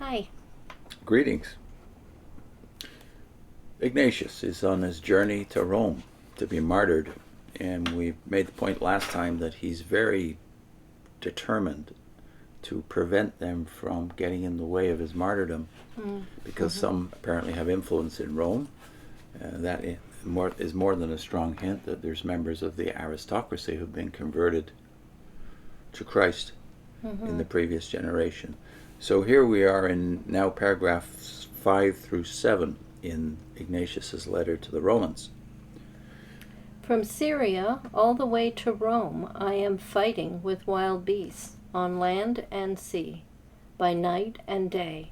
Hi. Greetings. Ignatius is on his journey to Rome to be martyred, and we made the point last time that he's very determined to prevent them from getting in the way of his martyrdom, because some apparently have influence in Rome. That is more than a strong hint that there's members of the aristocracy who've been converted to Christ in the previous generation. So here we are in now paragraphs 5 through 7 in Ignatius's letter to the Romans. From Syria all the way to Rome I am fighting with wild beasts, on land and sea, by night and day,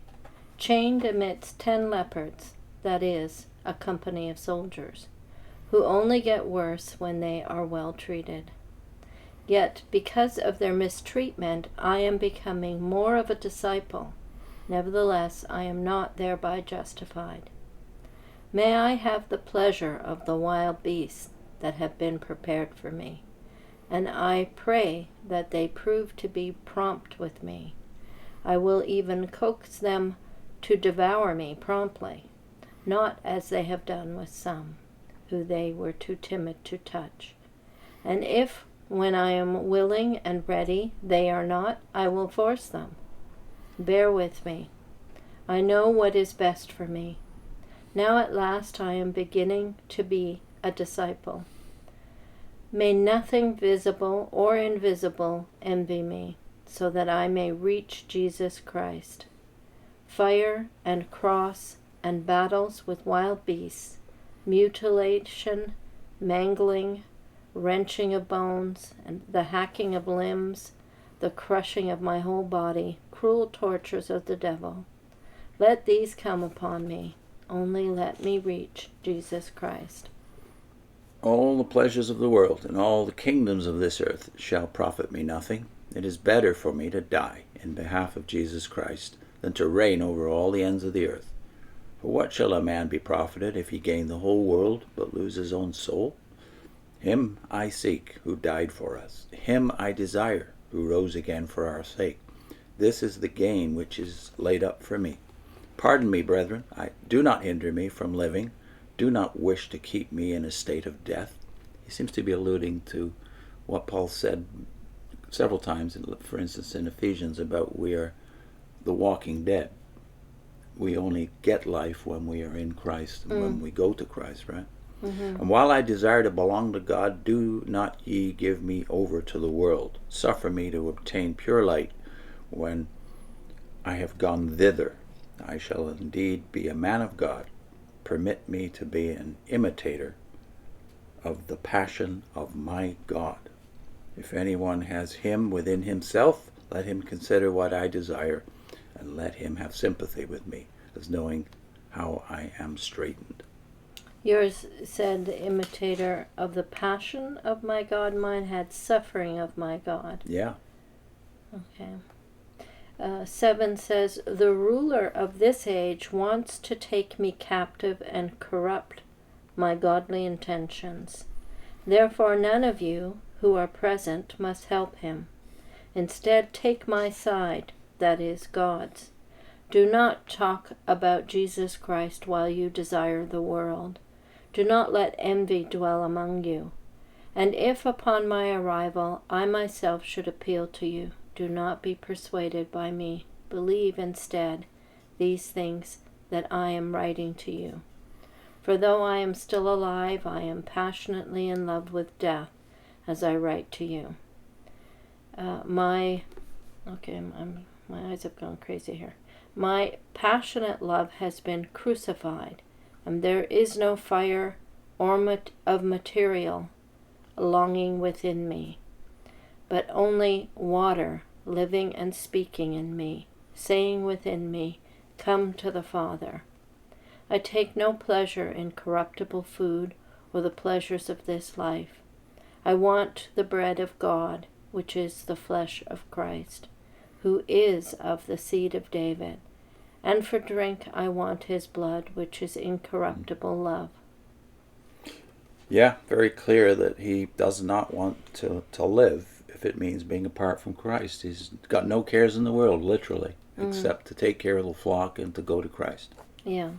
chained amidst 10 leopards, that is, a company of soldiers, who only get worse when they are well treated. Yet, because of their mistreatment, I am becoming more of a disciple. Nevertheless, I am not thereby justified. May I have the pleasure of the wild beasts that have been prepared for me, and I pray that they prove to be prompt with me. I will even coax them to devour me promptly, not as they have done with some, who they were too timid to touch. And if, when I am willing and ready, they are not, I will force them. Bear with me. I know what is best for me. Now at last I am beginning to be a disciple. May nothing visible or invisible envy me, so that I may reach Jesus Christ. Fire and cross and battles with wild beasts, mutilation, mangling, wrenching of bones, and the hacking of limbs, the crushing of my whole body, cruel tortures of the devil. Let these come upon me, only let me reach Jesus Christ. All the pleasures of the world and all the kingdoms of this earth shall profit me nothing. It is better for me to die in behalf of Jesus Christ than to reign over all the ends of the earth. For what shall a man be profited if he gain the whole world but lose his own soul? Him I seek who died for us. Him I desire who rose again for our sake. This is the gain which is laid up for me. Pardon me, brethren. Do not hinder me from living. Do not wish to keep me in a state of death. He seems to be alluding to what Paul said several times, for instance in Ephesians, about we are the walking dead. We only get life when we are in Christ and when we go to Christ, right? And while I desire to belong to God, do not ye give me over to the world. Suffer me to obtain pure light when I have gone thither. I shall indeed be a man of God. Permit me to be an imitator of the passion of my God. If anyone has him within himself, let him consider what I desire, and let him have sympathy with me, as knowing how I am straitened. Yours said, imitator of the passion of my God. Mine had suffering of my God. Yeah. Okay. 7 says, the ruler of this age wants to take me captive and corrupt my godly intentions. Therefore none of you who are present must help him. Instead, take my side, that is, God's. Do not talk about Jesus Christ while you desire the world. Do not let envy dwell among you. And if upon my arrival I myself should appeal to you, do not be persuaded by me. Believe instead these things that I am writing to you. For though I am still alive, I am passionately in love with death as I write to you. My eyes have gone crazy here. My passionate love has been crucified, and there is no fire or of material longing within me, but only water living and speaking in me, saying within me, come to the Father. I take no pleasure in corruptible food or the pleasures of this life. I want the bread of God, which is the flesh of Christ, who is of the seed of David. And for drink I want his blood, which is incorruptible love. Yeah, very clear that he does not want to live if it means being apart from Christ. He's got no cares in the world, literally. except to take care of the flock and to go to Christ. Yeah.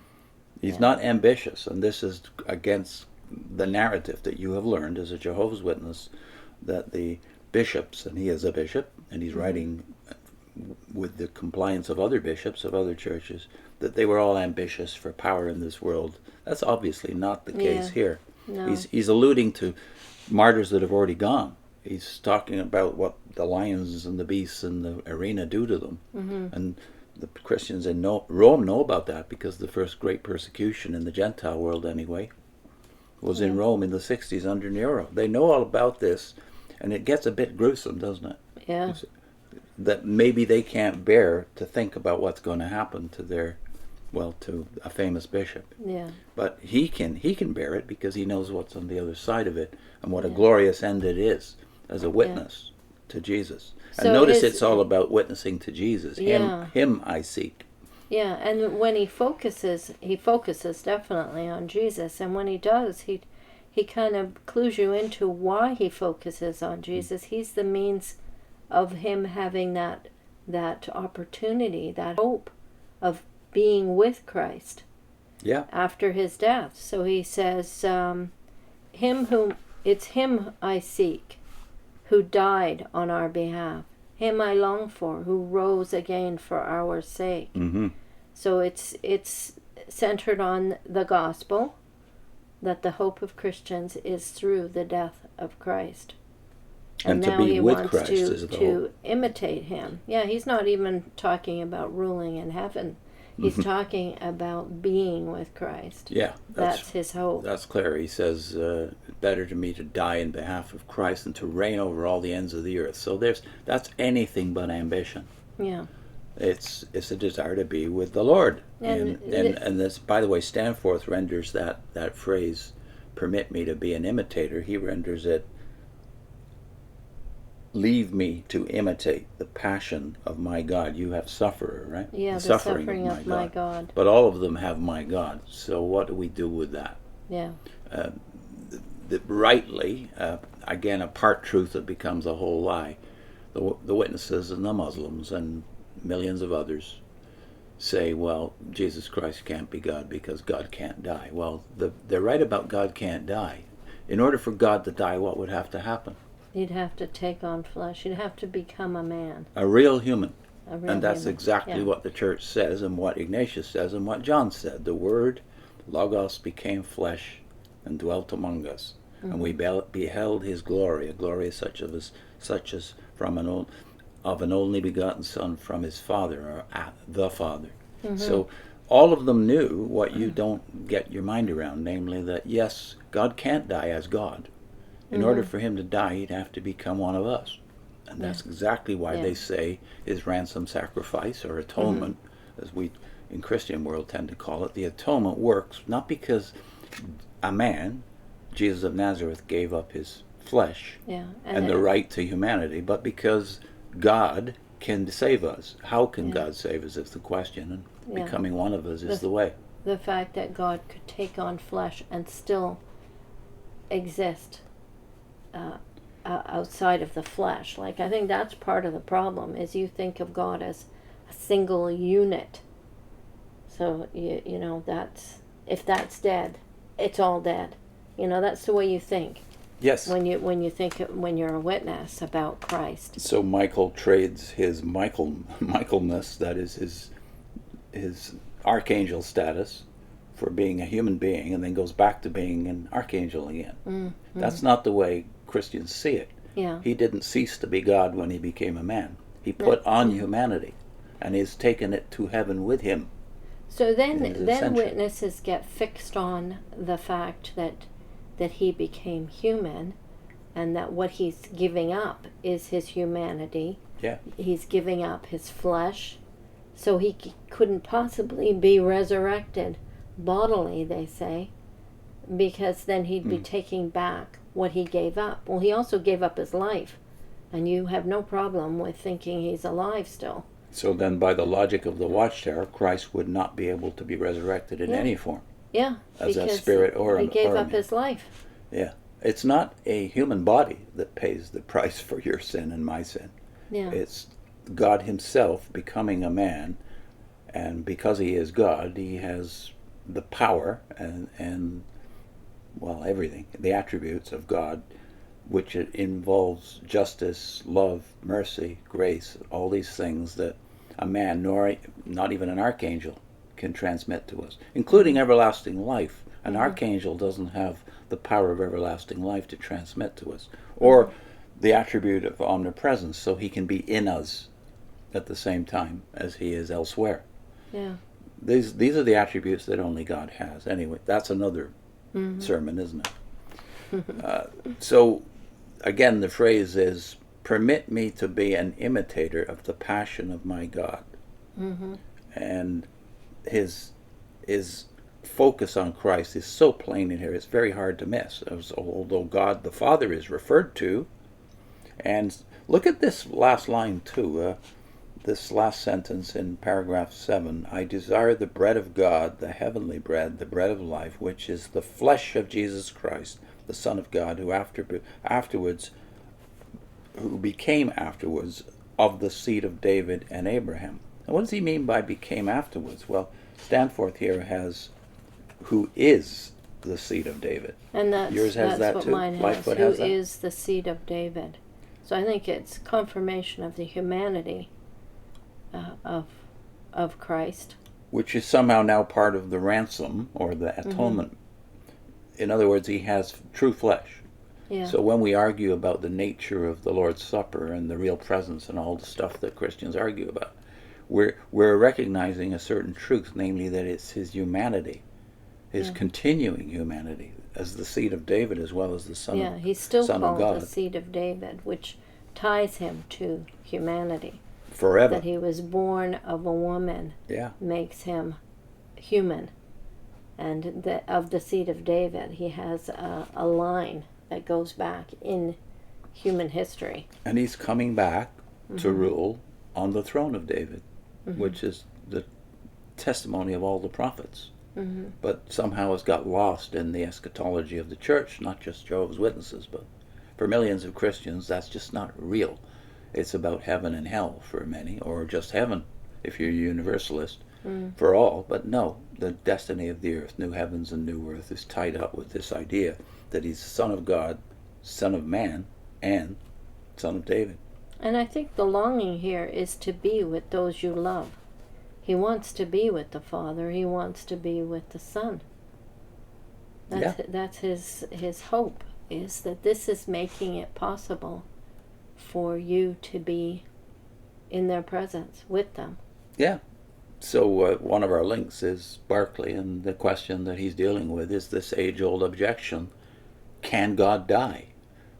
He's not ambitious, and this is against the narrative that you have learned as a Jehovah's Witness, that the bishops, and he is a bishop, and he's writing with the compliance of other bishops of other churches, that they were all ambitious for power in this world. That's obviously not the case here. No. He's alluding to martyrs that have already gone. He's talking about what the lions and the beasts in the arena do to them. And the Christians in Rome know about that, because the first great persecution in the Gentile world anyway was in Rome in the 60s under Nero. They know all about this, and it gets a bit gruesome, doesn't it? Yeah. That maybe they can't bear to think about what's going to happen to to a famous bishop. Yeah. But he can bear it, because he knows what's on the other side of it, and what a glorious end it is as a witness to Jesus. So and notice it's all about witnessing to Jesus. Yeah. Him I seek. Yeah, and when he focuses definitely on Jesus, and when he does, he kind of clues you into why he focuses on Jesus. He's the means of him having that opportunity, that hope of being with Christ. Yeah. After his death. So he says, it's him I seek, who died on our behalf. Him I long for, who rose again for our sake. Mm-hmm. So it's centered on the gospel, that the hope of Christians is through the death of Christ. And to now be he with wants Christ is the to hope. imitate him. Yeah, he's not even talking about ruling in heaven. He's talking about being with Christ. Yeah. That's his hope. That's clear. He says, better to me to die in behalf of Christ than to reign over all the ends of the earth. So that's anything but ambition. Yeah. It's a desire to be with the Lord. And this, by the way, Staniforth renders that phrase, permit me to be an imitator, he renders it, leave me to imitate the passion of my God. You have sufferer, right? Yeah, the suffering of my God. But all of them have my God. So what do we do with that? Yeah. Rightly, again, a part truth that becomes a whole lie. The witnesses and the Muslims and millions of others say, well, Jesus Christ can't be God because God can't die. Well, they're right about God can't die. In order for God to die, what would have to happen? He'd have to take on flesh. He'd have to become a man. A real human. And that's exactly what the church says, and what Ignatius says, and what John said. The Word, Logos, became flesh and dwelt among us. And we beheld his glory, a glory such as from an only begotten Son from his Father, or the Father. So all of them knew what you don't get your mind around, namely that, yes, God can't die as God. In order for him to die, he'd have to become one of us. And that's exactly why they say his ransom sacrifice, or atonement, as we in Christian world tend to call it. The atonement works not because a man, Jesus of Nazareth, gave up his flesh and the right to humanity, but because God can save us. How can God save us is the question, and becoming one of us is the way. The fact that God could take on flesh and still exist outside of the flesh. Like, I think that's part of the problem, is you think of God as a single unit. So, you know, if that's dead, it's all dead. You know, that's the way you think. Yes. When you're a witness about Christ. So Michael trades his Michaelness, that is his archangel status, for being a human being, and then goes back to being an archangel again. That's not the way Christians see it. Yeah. He didn't cease to be God when he became a man. He put on humanity, and he's taken it to heaven with him. So then witnesses get fixed on the fact that he became human, and that what he's giving up is his humanity. Yeah. He's giving up his flesh, so he couldn't possibly be resurrected bodily, they say, because then he'd be taking back what he gave up. Well, he also gave up his life, and you have no problem with thinking he's alive still. So then, by the logic of the Watchtower, Christ would not be able to be resurrected in any form. Yeah, as a spirit or he gave or up his life. Yeah. It's not a human body that pays the price for your sin and my sin. Yeah. It's God himself becoming a man, and because he is God, he has the power and well, everything, the attributes of God, which it involves justice, love, mercy, grace, all these things that a man, nor not even an archangel, can transmit to us, including everlasting life. An archangel doesn't have the power of everlasting life to transmit to us, or the attribute of omnipresence, so he can be in us at the same time as he is elsewhere. Yeah. These are the attributes that only God has. Anyway, that's another sermon, isn't it? So, again, the phrase is, permit me to be an imitator of the passion of my God. And his focus on Christ is so plain in here, it's very hard to miss. Although God the Father is referred to. And look at this last line too. This last sentence in paragraph 7, I desire the bread of God, the heavenly bread, the bread of life, which is the flesh of Jesus Christ, the Son of God, who became afterwards of the seed of David and Abraham. Now, what does he mean by became afterwards? Well, Staniforth here has who is the seed of David. And Yours has that what too? mine has. Lightfoot Who has that? is the seed of David? So I think it's confirmation of the humanity of Christ, which is somehow now part of the ransom or the atonement. In other words, he has true flesh. Yeah. So when we argue about the nature of the Lord's Supper and the real presence and all the stuff that Christians argue about, we're recognizing a certain truth, namely that it's his humanity, his continuing humanity, as the seed of David as well as the Son of God. Yeah, he's still called the seed of David, which ties him to humanity. Forever. That he was born of a woman makes him human. And of the seed of David, he has a line that goes back in human history. And he's coming back to rule on the throne of David, which is the testimony of all the prophets. But somehow it's got lost in the eschatology of the church, not just Jehovah's Witnesses, but for millions of Christians, that's just not real. It's about heaven and hell for many, or just heaven if you're a universalist for all. But no, the destiny of the earth, new heavens and new earth, is tied up with this idea that he's the Son of God, Son of Man, and Son of David. And I think the longing here is to be with those you love. He wants to be with the Father. He wants to be with the Son. That's his hope, is that this is making it possible for you to be in their presence with them. Yeah. So one of our links is Berkeley, and the question that he's dealing with is this age-old objection: can God die?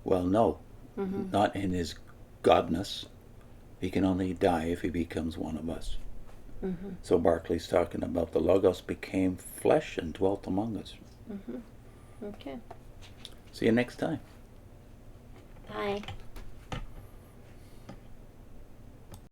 Well, no, not in his godness. He can only die if he becomes one of us. So Berkeley's talking about the Logos became flesh and dwelt among us. Okay. See you next time. Bye.